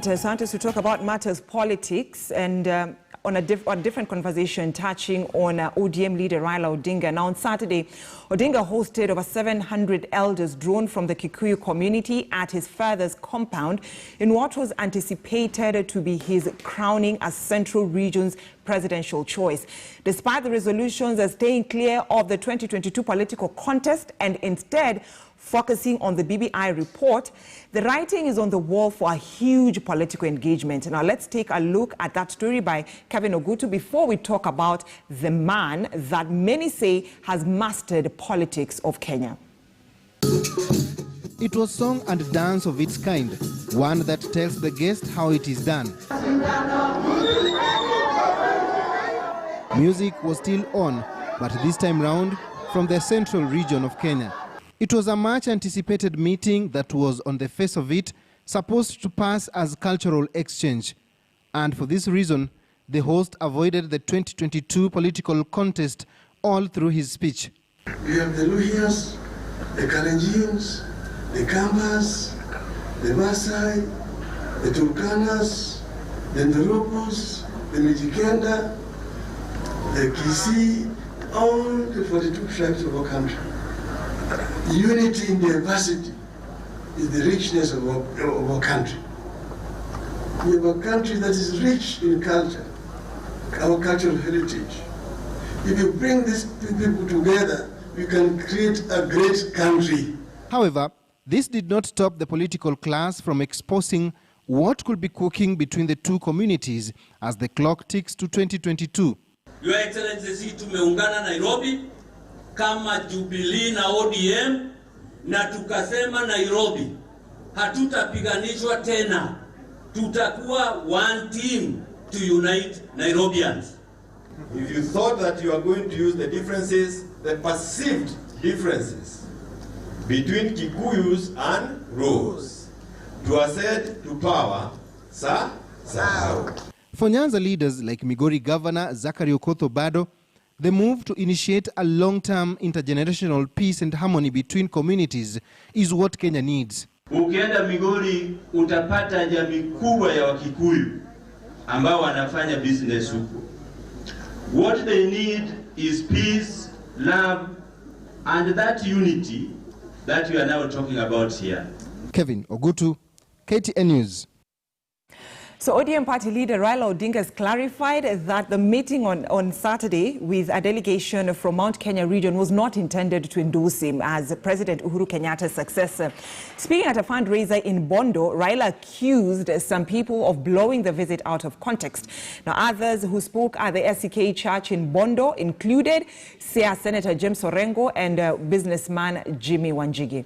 Santos, to talk about matters politics and on a different conversation touching on ODM leader Raila Odinga. Now on Saturday, Odinga hosted over 700 elders drawn from the Kikuyu community at his father's compound in what was anticipated to be his crowning as Central Region's presidential choice. Despite the resolutions staying clear of the 2022 political contest and instead focusing on the BBI report, the writing is on the wall for a huge political engagement. Now let's take a look at that story by Kevin Ogutu before we talk about the man that many say has mastered politics of Kenya. It was song and dance of its kind, one that tells the guest how it is done. Music was still on, but this time round from the Central Region of Kenya. It was a much-anticipated meeting that was, on the face of it, supposed to pass as cultural exchange. And for this reason, the host avoided the 2022 political contest all through his speech. We have the Luhyas, the Kalenjins, the Kambas, the Maasai, the Turkanas, the Ndorobos, the Mijikenda, the Kisii, all the 42 tribes of our country. Unity in diversity is the richness of our country. We have a country that is rich in culture, our cultural heritage. If you bring these people together, we can create a great country. However, this did not stop the political class from exposing what could be cooking between the two communities as the clock ticks to 2022. Your Excellency, tumeungana Nairobi kama Jubilee na ODM na tukasema Nairobi hatutapiganishwa tena, tutakuwa one team to unite Nairobians. If you thought that you are going to use the differences, the perceived differences between Kikuyus and Rose to ascend to power, sir. For Nyanza leaders like Migori Governor Zachary Okoth Obado, the move to initiate a long-term intergenerational peace and harmony between communities is what Kenya needs. Ukienda Migori utapata jamii kubwa ya Wakikuyu ambao wanafanya business huko. What they need is peace, love, and that unity that we are now talking about here. Kevin Ogutu, KTN News. So ODM party leader Raila Odinga has clarified that the meeting on Saturday with a delegation from Mount Kenya region was not intended to endorse him as President Uhuru Kenyatta's successor. Speaking at a fundraiser in Bondo, Raila accused some people of blowing the visit out of context. Now others who spoke at the SCK Church in Bondo included Senator James Orengo and businessman Jimmy Wanjigi.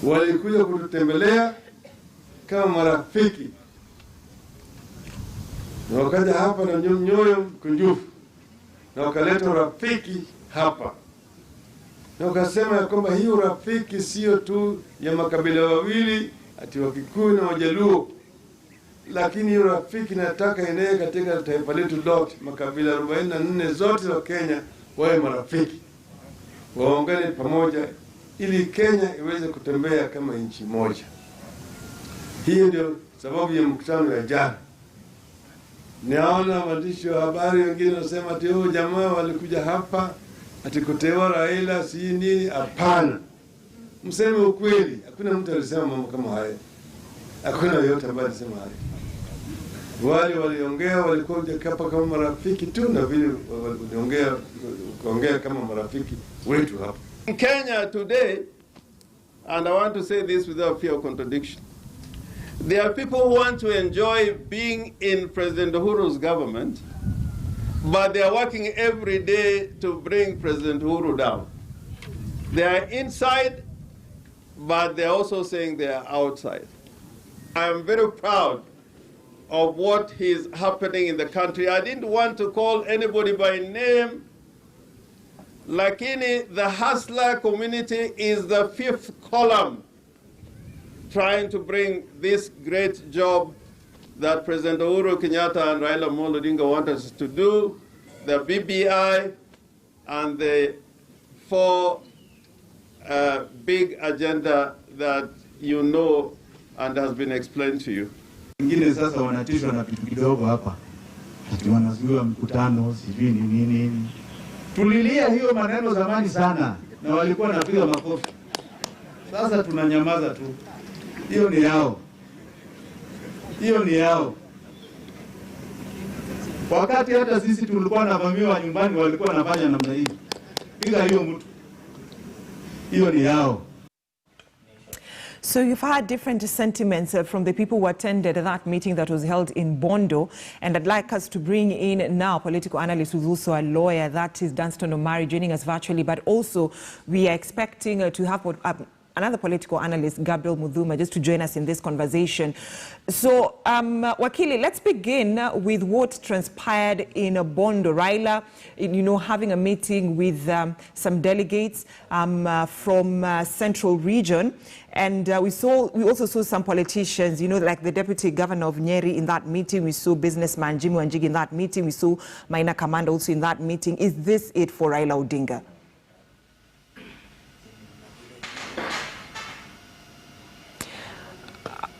Walikuja kututembelea kama marafiki na wakaja hapa na nyoyo kunjufu na wakaleta urafiki hapa na wakasema ya kwamba hii urafiki sio tu ya makabila wawili ati Wakikuyu na Wajaluo, lakini urafiki nataka enee katika taifa letu lote, makabila 44 zote za Kenya wawe marafiki, waungane pamoja ili Kenya iweze kutembea kama nchi moja. Hii ndio sababu ya mkutano ya jana. Naona waandishi wa habari wengine wanasema ati jamaa walikuja hapa ati kuteua Raila si nini. Hapana. Mseme ukweli. Hakuna mtu alisema mambo kama haya. Hakuna yote ambaye alisema haya. Wale waliongea walikuwa hapa kama marafiki tu na vile waliongea kama marafiki wetu hapa. In Kenya today, and I want to say this without fear of contradiction, there are people who want to enjoy being in President Uhuru's government, but they are working every day to bring President Uhuru down. They are inside, but they are also saying they are outside. I am very proud of what is happening in the country. I didn't want to call anybody by name, lakini the hustler community is the 5th column trying to bring this great job that President Uhuru Kenyatta and Raila Odinga want us to do, the BBI and the 4 big agenda that you know and has been explained to you. Wengine sasa wanatishwa na vitu kidogo hapa. Ati wanazuia mkutano, sijui ni nini. Tulilia hiyo maneno zamani sana na walikuwa wanapiga makofi. Sasa tunanyamaza tu. Hiyo ni yao. Hiyo ni yao. Wakati hata sisi tulikuwa navamiwa nyumbani walikuwa wanafanya namna hii. Piga hiyo mtu. Hiyo ni yao. So you've had different sentiments from the people who attended that meeting that was held in Bondo, and I'd like us to bring in now political analyst who's also a lawyer, that is Dunstan Omari, joining us virtually, but also we are expecting to have another political analyst, Gabriel Mudhuma, just to join us in this conversation. So, Wakili, let's begin with what transpired in Bondo. Raila, having a meeting with some delegates from Central Region. And we also saw some politicians, like the Deputy Governor of Nyeri in that meeting. We saw businessman Jimmy Wanjigi in that meeting. We saw Maina Kamanda also in that meeting. Is this it for Raila Odinga?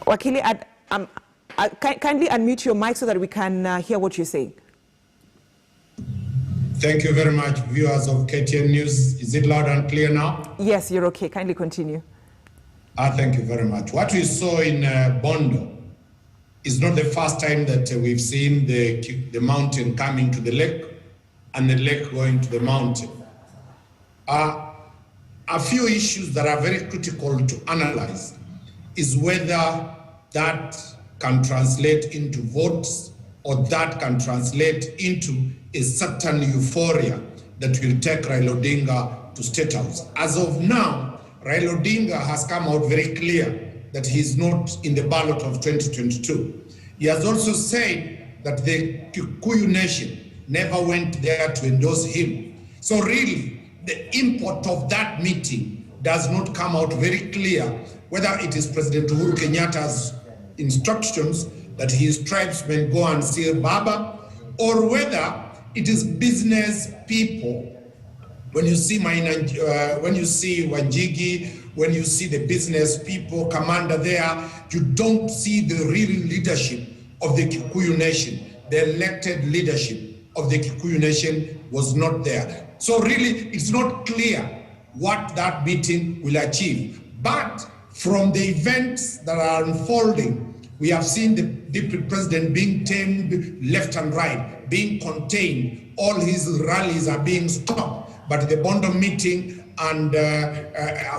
Wakili, kindly unmute your mic so that we can hear what you're saying. Thank you very much, viewers of KTN News. Is it loud and clear now? Yes, you're okay. Kindly continue. Thank you very much. What we saw in Bondo is not the first time that we've seen the mountain coming to the lake and the lake going to the mountain. A few issues that are very critical to analyze is whether that can translate into votes or that can translate into a certain euphoria that will take Raila Odinga to State House. As of now, Raila Odinga has come out very clear that he's not in the ballot of 2022. He has also said that the Kikuyu nation never went there to endorse him. So really, the import of that meeting does not come out very clear, whether it is President Uhuru Kenyatta's instructions that his tribesmen go and see Baba, or whether it is business people. When you see when you see Wanjigi, when you see the business people, commander there, you don't see the real leadership of the Kikuyu nation. The elected leadership of the Kikuyu nation was not there. So really, it's not clear what that meeting will achieve. But from the events that are unfolding, we have seen the deputy president being tamed left and right, being contained. All his rallies are being stopped. But the Bondo meeting and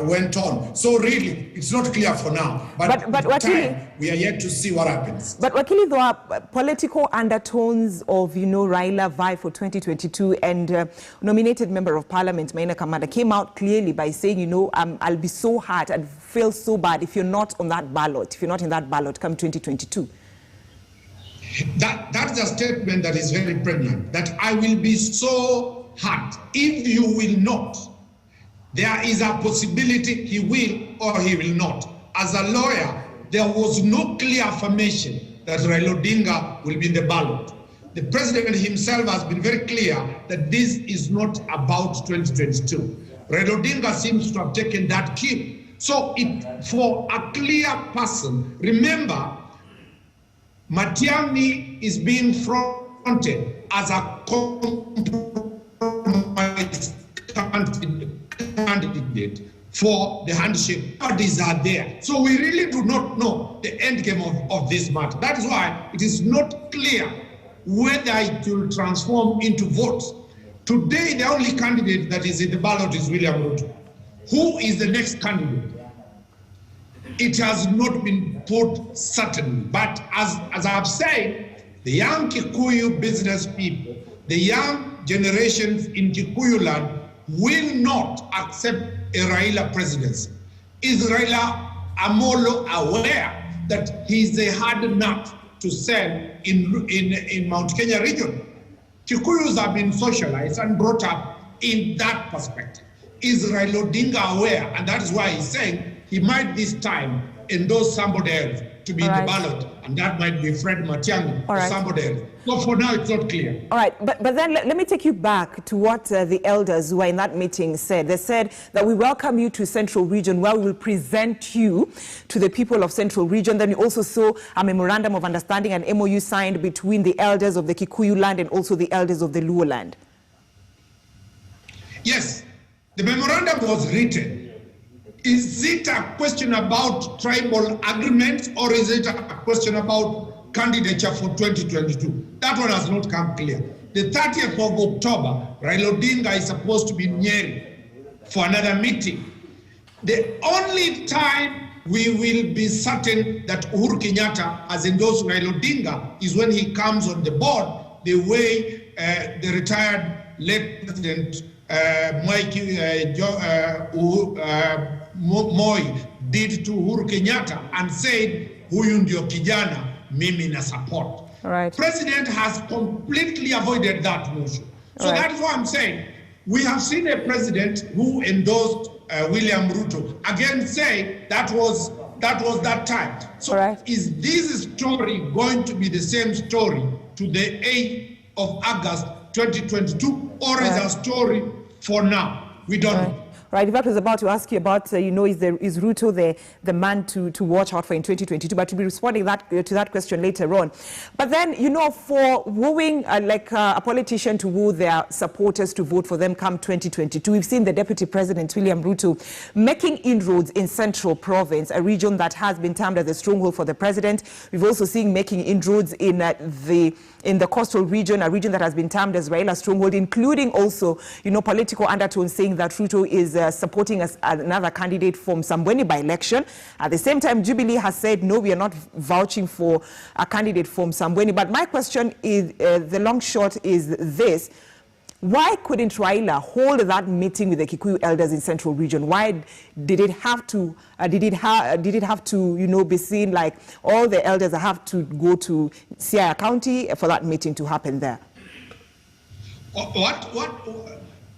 went on. So really, it's not clear for now. But Wakili, we are yet to see what happens. But Wakili, there are political undertones of, Raila vie for 2022, and nominated member of parliament, Maina Kamanda, came out clearly by saying, I'll be so hurt and feel so bad if you're not on that ballot, if you're not in that ballot come 2022. That is a statement that is very pregnant, that I will be so hurt if you will not. There is a possibility he will or he will not. As a lawyer, there was no clear affirmation that Raila Odinga will be in the ballot. The president himself has been very clear that this is not about 2022. Raila Odinga seems to have taken that cue. So for a clear person, remember, Matiang'I is being fronted as a compromise candidate for the handshake. Parties are there. So we really do not know the end game of this matter. That is why it is not clear whether it will transform into votes. Today, the only candidate that is in the ballot is William Ruto. Who is the next candidate? It has not been put certainly. But as I have said, the young Kikuyu business people, the young generations in Kikuyu land will not accept a Raila presidency. Is Raila Amolo aware that he is a hard nut to sell in Mount Kenya region? Kikuyus have been socialized and brought up in that perspective. Is Raila Odinga aware? And that is why he's saying he might this time endorse somebody else to be in the ballot, and that might be Fred MATIANG'I or somebody else. So for now, it's not clear. All right, but then let me take you back to what the elders who were in that meeting said. They said that we welcome you to Central Region, where we will present you to the people of Central Region. Then we also saw a memorandum of understanding, an MOU signed between the elders of the Kikuyu land and also the elders of the Luo land. Yes, the memorandum was written. Is it a question about tribal agreements, or is it a question about candidature for 2022? That one has not come clear. The 30th of October, Raila Odinga is supposed to be in Nyeri for another meeting. The only time we will be certain that Uhuru Kenyatta has endorsed Raila Odinga is when he comes on the board, the way the retired late President Moi did to Uhuru Kenyatta and said, huyu ndio kijana, mimi na support. President has completely avoided that motion. So that's why I'm saying, we have seen a president who endorsed William Ruto again say that was that time. So is this story going to be the same story to the 8th of August 2022, or is a story for now? We don't know. Right, that was about to ask you about, is Ruto the man to watch out for in 2022, but we'll be responding to that question later on. But then, for wooing, a politician to woo their supporters to vote for them come 2022, we've seen the Deputy President, William Ruto, making inroads in Central Province, a region that has been termed as a stronghold for the president. We've also seen making inroads in the coastal region, a region that has been termed as Raila's stronghold, including also, political undertones saying that Ruto is supporting another candidate from Sambweni by election. At the same time, Jubilee has said, no, we are not vouching for a candidate from Sambweni. But my question is, the long short is this. Why couldn't Raila hold that meeting with the Kikuyu elders in Central Region? Why did it have to, be seen like all the elders have to go to Siaya County for that meeting to happen there?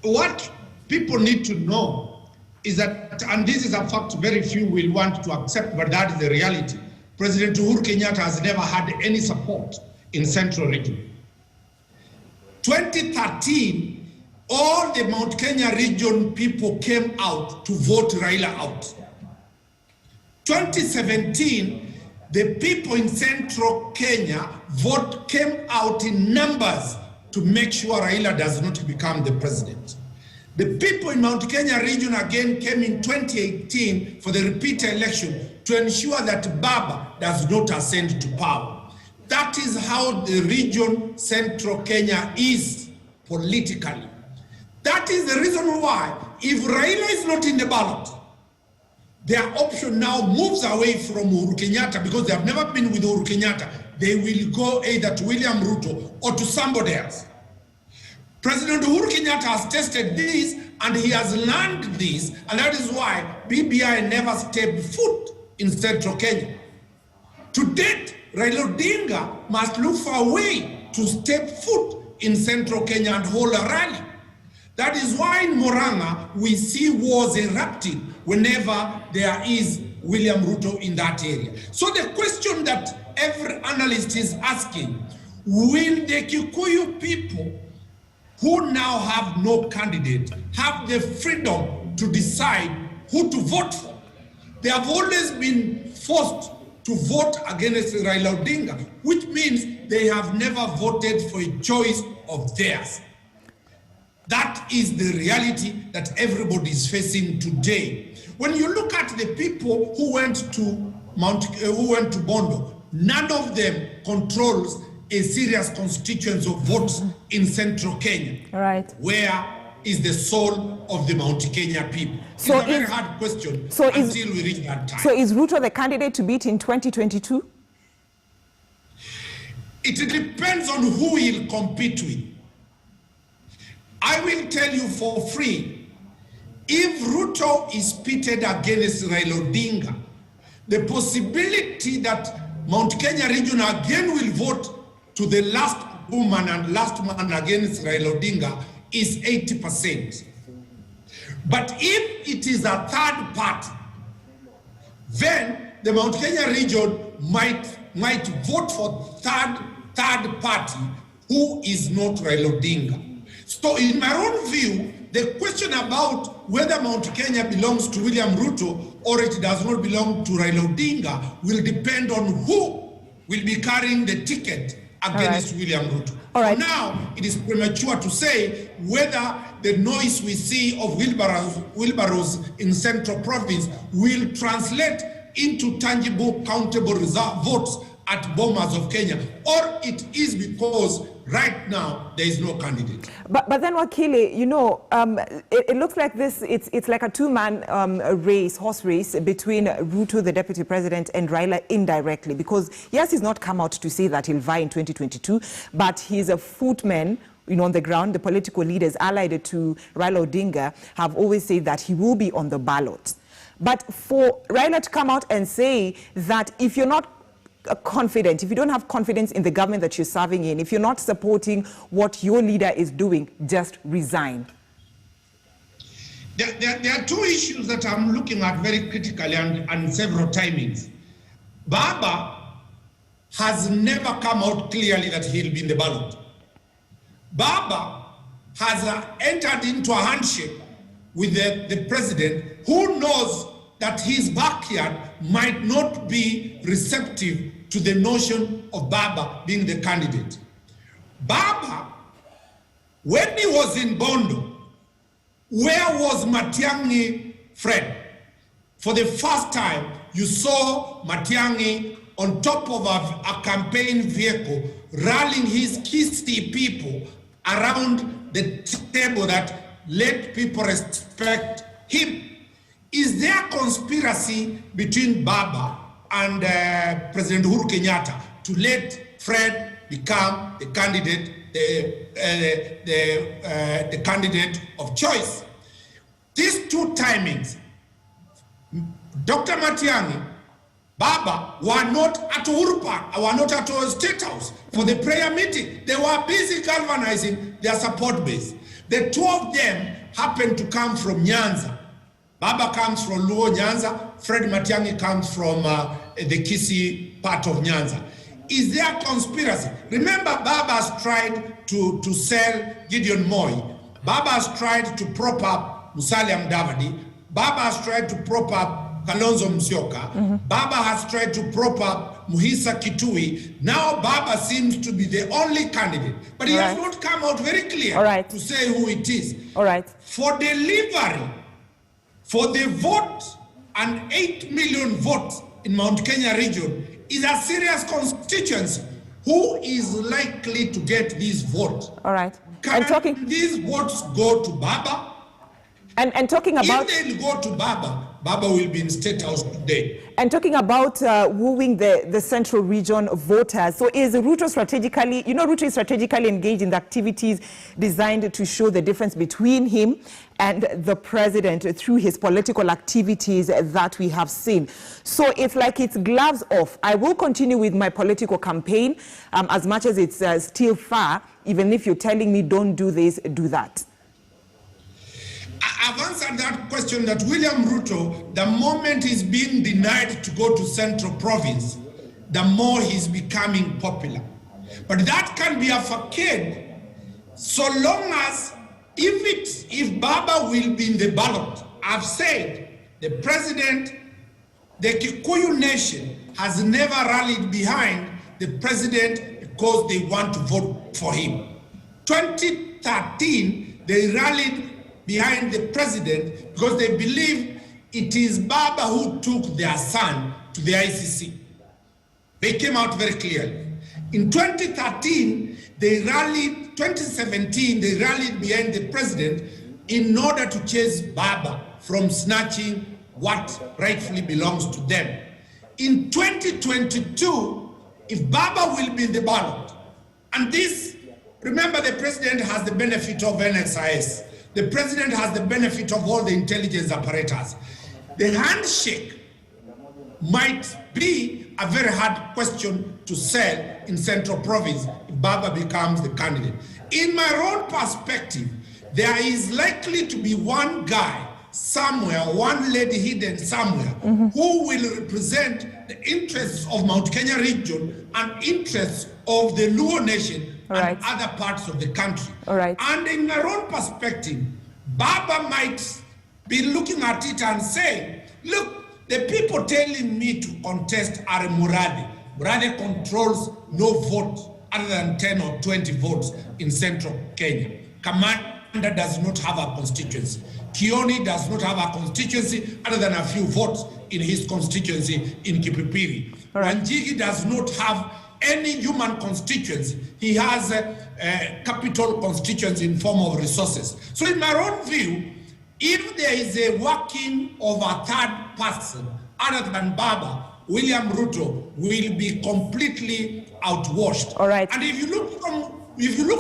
What people need to know is that, and this is a fact very few will want to accept, but that is the reality. President Uhuru Kenyatta has never had any support in Central Region. 2013, all the Mount Kenya region people came out to vote Raila out. 2017, the people in Central Kenya came out in numbers to make sure Raila does not become the president. The people in Mount Kenya region again came in 2018 for the repeat election to ensure that Baba does not ascend to power. That is how the region Central Kenya is politically. That is the reason why, if Raila is not in the ballot, their option now moves away from Uhuru Kenyatta, because they have never been with Uhuru Kenyatta. They will go either to William Ruto or to somebody else. President Uhuru Kenyatta has tested this, and he has learned this, and that is why BBI never stepped foot in Central Kenya. To date, Raila Odinga must look for a way to step foot in Central Kenya and hold a rally. That is why in Murang'a we see wars erupting whenever there is William Ruto in that area. So the question that every analyst is asking, will the Kikuyu people who now have no candidate have the freedom to decide who to vote for? They have always been forced to vote against Raila Odinga, which means they have never voted for a choice of theirs. That is the reality that everybody is facing today. When you look at the people who went to Bondo, none of them controls a serious constituency of votes in Central Kenya. Where is the soul of the Mount Kenya people? So it's a very hard question until we reach that time. So is Ruto the candidate to beat in 2022? It depends on who he'll compete with. I will tell you for free, if Ruto is pitted against Raila Odinga, the possibility that Mount Kenya region again will vote to the last woman and last man against Raila Odinga is 80%. But if it is a third party, then the Mount Kenya region might vote for third party who is not Raila Odinga. So in my own view, the question about whether Mount Kenya belongs to William Ruto or it does not belong to Raila Odinga will depend on who will be carrying the ticket against William Ruto. All right. Now, it is premature to say whether the noise we see of wheelbarrows in Central Province will translate into tangible, countable votes at Bomas of Kenya, or it is because right now there is no candidate. But then, Wakili, you know, it looks like this. It's like a two-man horse race between Ruto, the deputy president, and Raila indirectly. Because yes, he's not come out to say that he'll vie in 2022, but he's a footman. You know, on the ground, the political leaders allied to Raila Odinga have always said that he will be on the ballot. But for Raila to come out and say that if you're not confident, if you don't have confidence in the government that you're serving in, if you're not supporting what your leader is doing, just resign. There are two issues that I'm looking at very critically and several timings. Baba has never come out clearly that he'll be in the ballot. Baba has entered into a handshake with the president, who knows that his backyard might not be receptive to the notion of Baba being the candidate. Baba, when he was in Bondo, where was Matiang'I Fred? For the first time, you saw Matiang'I on top of a campaign vehicle, rallying his key people around the table that let people respect him. Is there a conspiracy between Baba and President Uhuru Kenyatta to let Fred become the candidate, the candidate of choice? These two timings, Dr. Matiang'I, Baba were not at Uhuru Park, were not at our State House for the prayer meeting. They were busy galvanizing their support base. The two of them happened to come from Nyanza. Baba comes from Luo Nyanza, Fred Matiang'I comes from the Kisii part of Nyanza. Is there a conspiracy? Remember, Baba has tried to sell Gideon Moi. Baba has tried to prop up Musalia Mudavadi. Baba has tried to prop up Kalonzo Musyoka. Baba has tried to prop up Muhisa Kitui. Now Baba seems to be the only candidate, but he has not come out very clear to say who it is. For delivery, for the vote, and 8 million votes in Mount Kenya region is a serious constituency. Who is likely to get these votes? Can these votes go to Baba? And talking about... If they go to Baba, Baba will be in State House today. And talking about wooing the central region voters, so is Ruto strategically, you know, Ruto is strategically engaged in the activities designed to show the difference between him and the president through his political activities that we have seen. So it's like it's gloves off. I will continue with my political campaign as much as it's still far, even if you're telling me don't do this, do that. I've answered that question that William Ruto, the moment he's being denied to go to Central Province, the more he's becoming popular. But that can be a facade so long as if Baba will be in the ballot. I've said the president, the Kikuyu nation has never rallied behind the president because they want to vote for him. 2013, they rallied behind the president because they believe it is Baba who took their son to the ICC. They came out very clearly. In 2013, 2017, they rallied behind the president in order to chase Baba from snatching what rightfully belongs to them. In 2022, if Baba will be in the ballot, and this, remember, the president has the benefit of NSIS. The president has the benefit of all the intelligence apparatus. The handshake might be a very hard question to sell in Central Province if Baba becomes the candidate. In my own perspective, there is likely to be one guy somewhere, one lady hidden somewhere, who will represent the interests of Mount Kenya region and interests of the Luo nation and other parts of the country. And in my own perspective, Baba might be looking at it and say, look, the people telling me to contest are Murade. Murade controls no vote other than 10 or 20 votes in central Kenya. Commander does not have a constituency. Kioni does not have a constituency other than a few votes in his constituency in Kipipiri. Wanjigi does not have any human constituency. He has a capital constituency in form of resources. So in my own view, if there is a working of a third person other than Baba, William Ruto will be completely outwashed. And if you look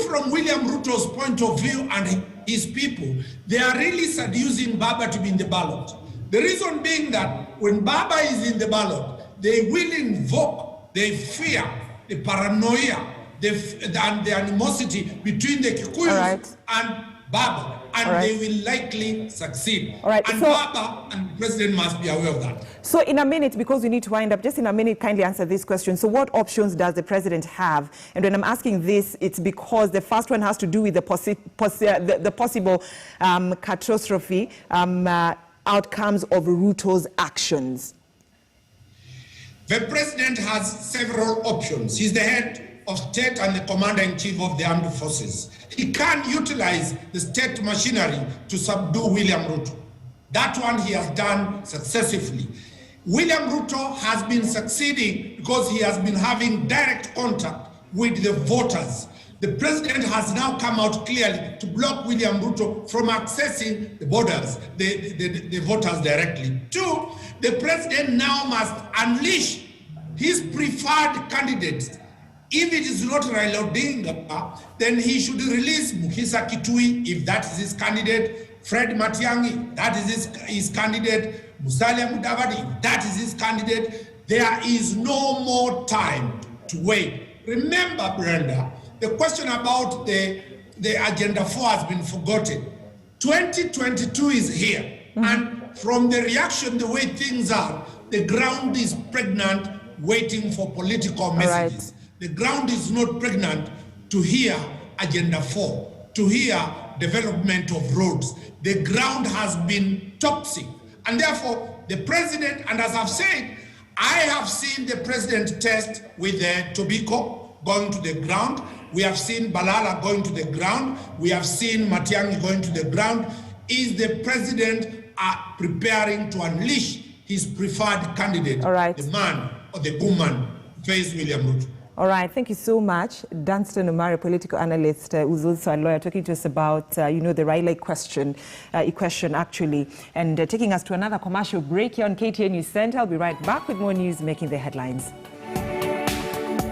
from William Ruto's point of view and his people, they are really seducing Baba to be in the ballot. The reason being that when Baba is in the ballot, they will invoke the fear, the paranoia, and the animosity between the Kikuyus and Baba, and they will likely succeed. And so, Baba and the president must be aware of that. So in a minute, because we need to wind up, just in a minute, kindly answer this question. So what options does the president have? And when I'm asking this, it's because the first one has to do with the possible catastrophe outcomes of Ruto's actions. The president has several options. He's the head of state and the commander-in-chief of the armed forces. He can utilize the state machinery to subdue William Ruto. That one he has done successfully. William Ruto has been succeeding because he has been having direct contact with the voters. The president has now come out clearly to block William Ruto from accessing the borders, the voters directly. Two, the president now must unleash his preferred candidates. If it is not Raila Odinga, then he should release Mukhisa Kitui, if that is his candidate, Fred Matiang'I, that is his candidate, Musalia Mudavadi, that is his candidate. There is no more time to wait. Remember, Brenda, the question about the Agenda 4 has been forgotten. 2022 is here, and from the reaction, the way things are, the ground is pregnant, waiting for political messages. The ground is not pregnant to hear Agenda 4, to hear development of roads. The ground has been toxic. And therefore, the president, and as I've said, I have seen the president test with Tobiko going to the ground. We have seen Balala going to the ground. We have seen Matiang'I going to the ground. Is the president preparing to unleash his preferred candidate, the man or the woman, face William Ruto? All right, thank you so much. Dunstan Omari, political analyst, who's also a lawyer, talking to us about, the Raila equation, actually, and taking us to another commercial break here on KTN News Center. I'll be right back with more news making the headlines.